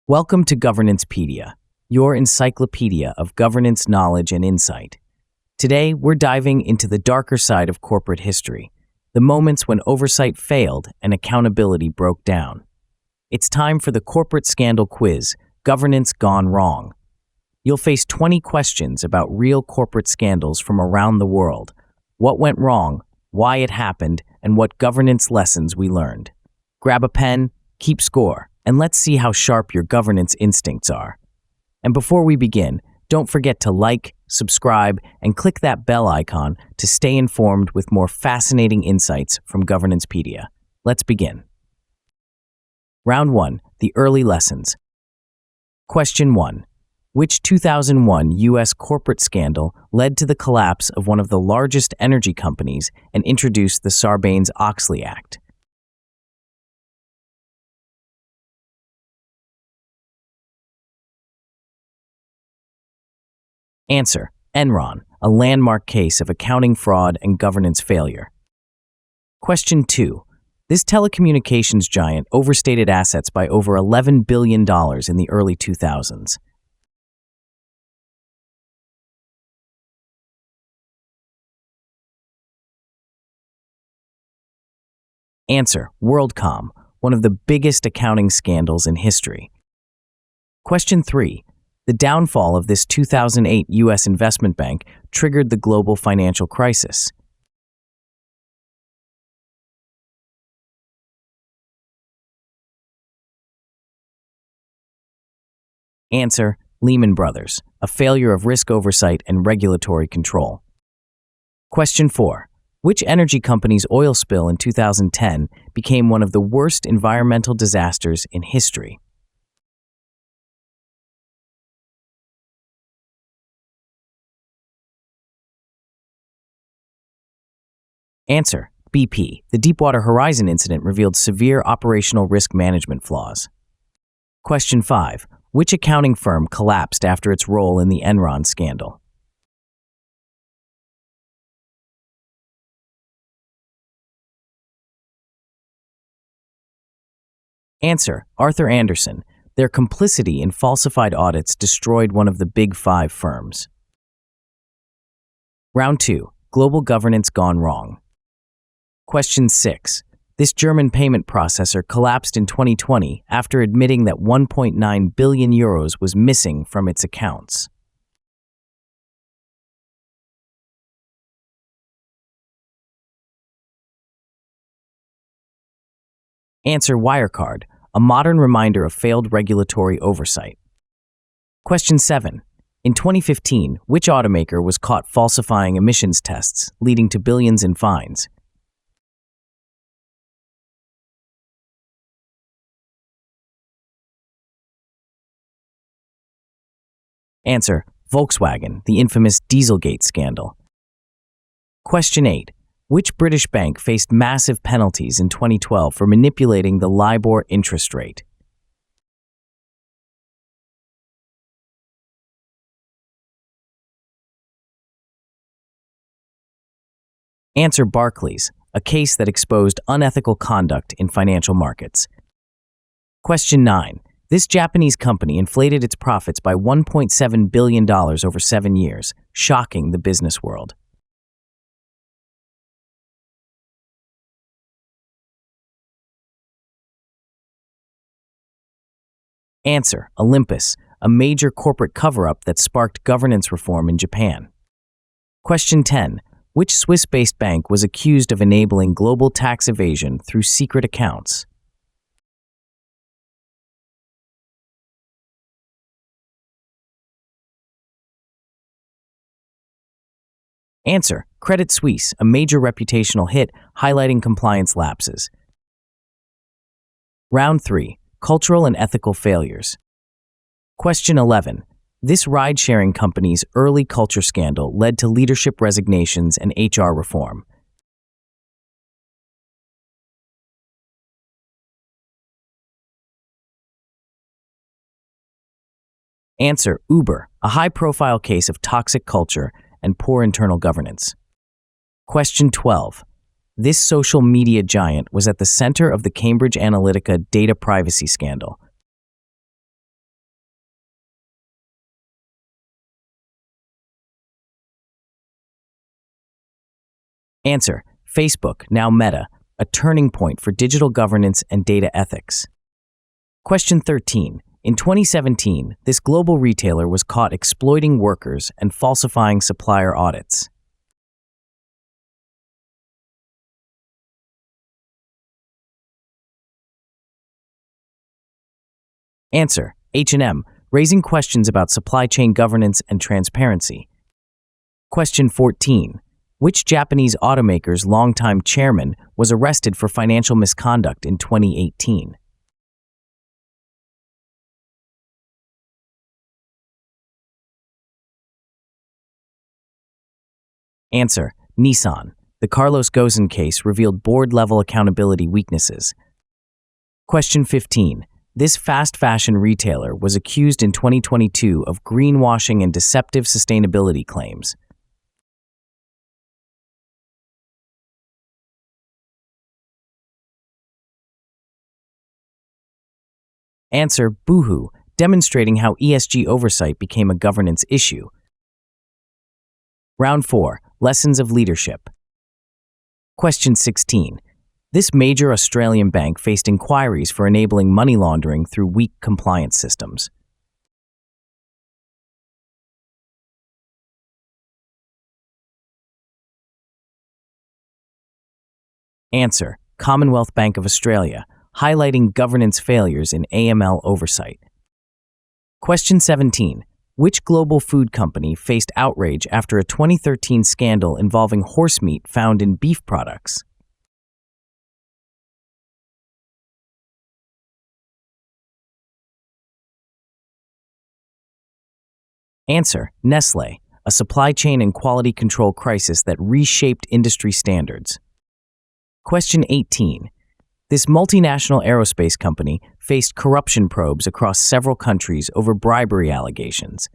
Welcome to Governancepedia, your encyclopedia of governance knowledge and insight. Today, we're diving into the darker side of corporate history, the moments when oversight failed and accountability broke down. It's time for the corporate scandal quiz, Governance Gone Wrong. You'll face 20 questions about real corporate scandals from around the world, what went wrong, why it happened, and what governance lessons we learned. Grab a pen, keep score, and let's see how sharp your governance instincts are. And before we begin, don't forget to like, subscribe, and click that bell icon to stay informed with more fascinating insights from Governancepedia. Let's begin. Round 1, the early lessons. Question 1. Which 2001 U.S. corporate scandal led to the collapse of one of the largest energy companies and introduced the Sarbanes-Oxley Act? Answer: Enron, a landmark case of accounting fraud and governance failure. Question 2. This telecommunications giant overstated assets by over $11 billion in the early 2000s. Answer: WorldCom, one of the biggest accounting scandals in history. Question 3. The downfall of this 2008 U.S. investment bank triggered the global financial crisis. Answer: Lehman Brothers, a failure of risk oversight and regulatory control. Question 4. Which energy company's oil spill in 2010 became one of the worst environmental disasters in history? Answer: BP. The Deepwater Horizon incident revealed severe operational risk management flaws. Question 5. Which accounting firm collapsed after its role in the Enron scandal? Answer: Arthur Andersen. Their complicity in falsified audits destroyed one of the Big Five firms. Round 2. Global governance gone wrong. Question 6. This German payment processor collapsed in 2020 after admitting that 1.9 billion euros was missing from its accounts. Answer: Wirecard, a modern reminder of failed regulatory oversight. Question 7. In 2015, which automaker was caught falsifying emissions tests, leading to billions in fines? Answer: Volkswagen, the infamous Dieselgate scandal. Question 8. Which British bank faced massive penalties in 2012 for manipulating the LIBOR interest rate? Answer: Barclays, a case that exposed unethical conduct in financial markets. Question 9. This Japanese company inflated its profits by $1.7 billion over 7 years, shocking the business world. Answer: Olympus, a major corporate cover-up that sparked governance reform in Japan. Question 10. Which Swiss-based bank was accused of enabling global tax evasion through secret accounts? Answer: Credit Suisse, a major reputational hit highlighting compliance lapses. Round 3. Cultural and ethical failures. Question 11. This ride-sharing company's early culture scandal led to leadership resignations and HR reform. Answer: Uber, a high-profile case of toxic culture and poor internal governance. Question 12. This social media giant was at the center of the Cambridge Analytica data privacy scandal. Answer: Facebook, now Meta, a turning point for digital governance and data ethics. Question 13. In 2017, this global retailer was caught exploiting workers and falsifying supplier audits. Answer: H&M, raising questions about supply chain governance and transparency. Question 14. Which Japanese automaker's longtime chairman was arrested for financial misconduct in 2018? Answer: Nissan. The Carlos Ghosn case revealed board-level accountability weaknesses. Question 15. This fast fashion retailer was accused in 2022 of greenwashing and deceptive sustainability claims. Answer: Boohoo, demonstrating how ESG oversight became a governance issue. Round 4. Lessons of leadership. Question 16. This major Australian bank faced inquiries for enabling money laundering through weak compliance systems. Answer: Commonwealth Bank of Australia, highlighting governance failures in AML oversight. Question 17. Which global food company faced outrage after a 2013 scandal involving horse meat found in beef products? Answer: Nestlé, a supply chain and quality control crisis that reshaped industry standards. Question 18. This multinational aerospace company faced corruption probes across several countries over bribery allegations.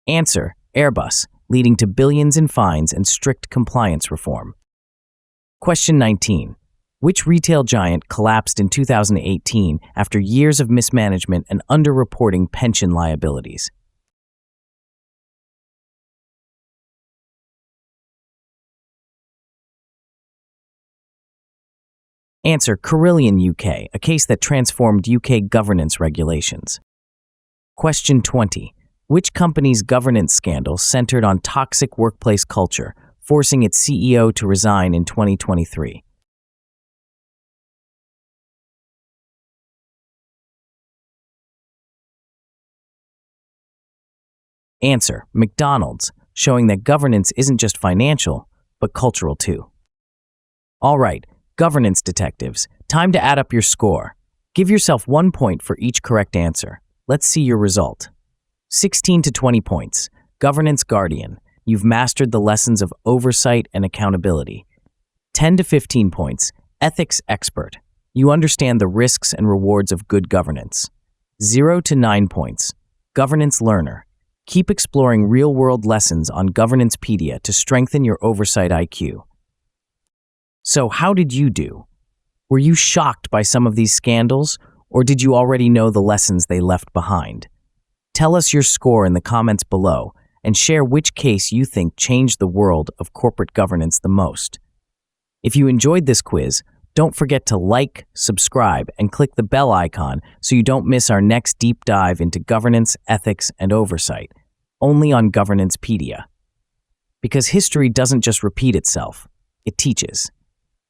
Answer: Airbus, leading to billions in fines and strict compliance reform. Question 19. Which retail giant collapsed in 2018 after years of mismanagement and underreporting pension liabilities? Answer: Carillion UK, a case that transformed UK governance regulations. Question 20. Which company's governance scandal centered on toxic workplace culture, forcing its CEO to resign in 2023? Answer: McDonald's, showing that governance isn't just financial, but cultural too. All right, governance detectives, time to add up your score. Give yourself 1 point for each correct answer. Let's see your result. 16 to 20 points. Governance Guardian, you've mastered the lessons of oversight and accountability. 10 to 15 points. Ethics Expert, you understand the risks and rewards of good governance. 0 to 9 points. Governance Learner, keep exploring real-world lessons on Governancepedia to strengthen your oversight IQ. So how did you do? Were you shocked by some of these scandals, or did you already know the lessons they left behind? Tell us your score in the comments below and share which case you think changed the world of corporate governance the most. If you enjoyed this quiz, don't forget to like, subscribe, and click the bell icon so you don't miss our next deep dive into governance, ethics, and oversight, only on Governancepedia. Because history doesn't just repeat itself, it teaches.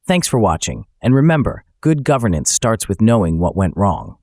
Thanks for watching, and remember, good governance starts with knowing what went wrong.